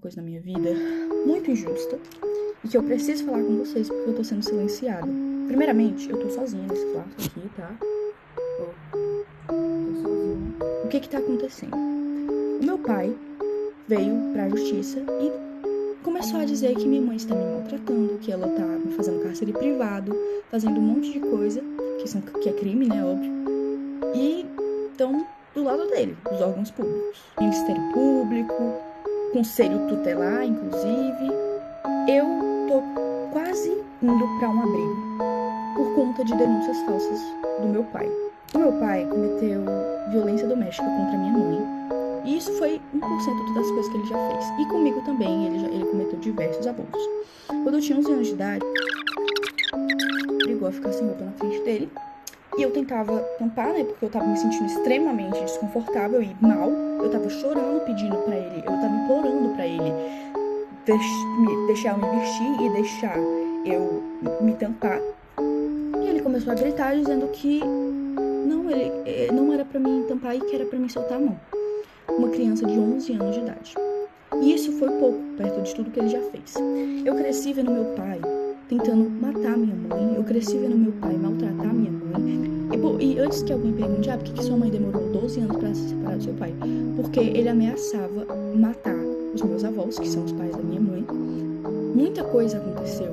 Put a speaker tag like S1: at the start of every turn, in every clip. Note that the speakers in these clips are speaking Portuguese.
S1: coisa na minha vida muito injusta e que eu preciso falar com vocês porque eu tô sendo silenciada. Primeiramente, eu tô sozinha nesse quarto aqui, tá? Tô sozinha. O que tá acontecendo? O meu pai veio pra justiça e começou a dizer que minha mãe está me maltratando, que ela tá me fazendo cárcere privado, fazendo um monte de coisa, que é crime, né, óbvio. E estão do lado dele, dos órgãos públicos. Ministério Público, Conselho Tutelar, inclusive. Eu tô quase indo pra um abrigo por conta de denúncias falsas do meu pai. O meu pai cometeu violência doméstica contra minha mãe. E isso foi 1% das coisas que ele já fez. E comigo também, ele cometeu diversos abusos. Quando eu tinha 11 anos de idade, brigou a ficar sem roupa na frente dele. E eu tentava tampar, né, porque eu tava me sentindo extremamente desconfortável e mal. Eu tava chorando, pedindo pra ele, eu tava implorando pra ele deixar eu me vestir e deixar eu me tampar. E ele começou a gritar, dizendo que não era pra mim tampar e que era pra mim soltar a mão. Uma criança de 11 anos de idade. E isso foi pouco, perto de tudo que ele já fez. Eu cresci vendo meu pai tentando matar minha mãe. Eu cresci vendo meu pai maltratar minha mãe. E antes que alguém pergunte, por que sua mãe demorou 12 anos pra se separar do seu pai? Porque ele ameaçava matar os meus avós, que são os pais da minha mãe. Muita coisa aconteceu.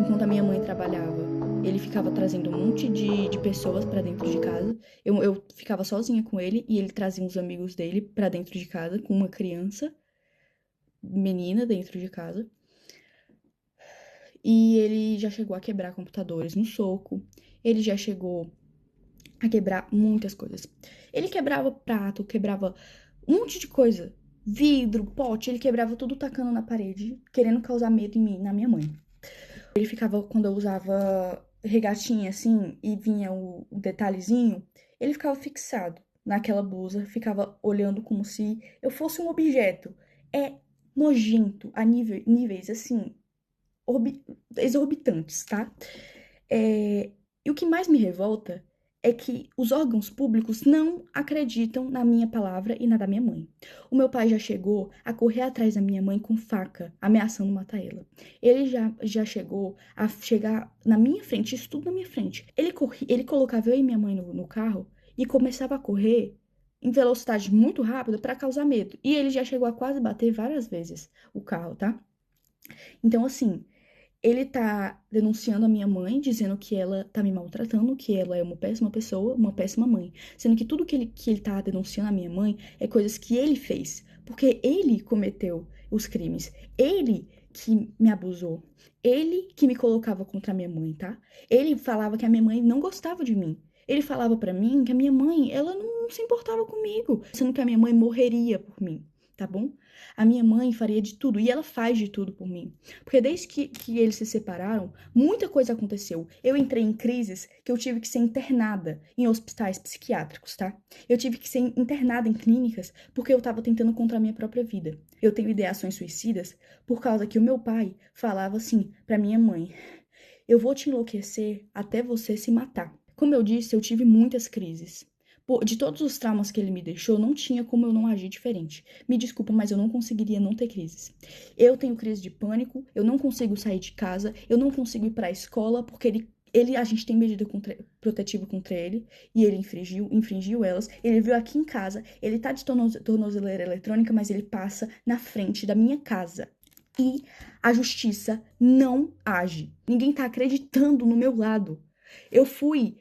S1: Enquanto a minha mãe trabalhava, ele ficava trazendo um monte de pessoas pra dentro de casa. Eu ficava sozinha com ele e ele trazia uns amigos dele pra dentro de casa com uma criança, menina dentro de casa. E ele já chegou a quebrar computadores no soco. Ele já chegou a quebrar muitas coisas. Ele quebrava prato, quebrava um monte de coisa. Vidro, pote, ele quebrava tudo tacando na parede, querendo causar medo em mim, na minha mãe. Ele ficava, quando eu usava regatinha assim, e vinha o detalhezinho, ele ficava fixado naquela blusa, ficava olhando como se eu fosse um objeto. É nojento a níveis assim, exorbitantes, tá? E o que mais me revolta é que os órgãos públicos não acreditam na minha palavra e na da minha mãe. O meu pai já chegou a correr atrás da minha mãe com faca, ameaçando matar ela. Ele já chegou a chegar na minha frente, isso tudo na minha frente. Ele colocava eu e minha mãe no carro e começava a correr em velocidade muito rápida para causar medo. E ele já chegou a quase bater várias vezes o carro, tá? Então, assim, ele tá denunciando a minha mãe, dizendo que ela tá me maltratando, que ela é uma péssima pessoa, uma péssima mãe. Sendo que tudo que ele tá denunciando a minha mãe é coisas que ele fez. Porque ele cometeu os crimes. Ele que me abusou. Ele que me colocava contra a minha mãe, tá? Ele falava que a minha mãe não gostava de mim. Ele falava pra mim que a minha mãe, ela não se importava comigo, sendo que a minha mãe morreria por mim, tá bom? A minha mãe faria de tudo, e ela faz de tudo por mim. Porque desde que eles se separaram, muita coisa aconteceu. Eu entrei em crises que eu tive que ser internada em hospitais psiquiátricos, tá? Eu tive que ser internada em clínicas porque eu tava tentando contra a minha própria vida. Eu tenho ideações suicidas por causa que o meu pai falava assim pra minha mãe: eu vou te enlouquecer até você se matar. Como eu disse, eu tive muitas crises. De todos os traumas que ele me deixou, não tinha como eu não agir diferente. Me desculpa, mas eu não conseguiria não ter crises. Eu tenho crise de pânico, eu não consigo sair de casa, eu não consigo ir pra escola, porque a gente tem medida protetiva contra ele, e ele infringiu elas. Ele veio aqui em casa, ele tá de tornozeleira eletrônica, mas ele passa na frente da minha casa. E a justiça não age. Ninguém tá acreditando no meu lado. Eu fui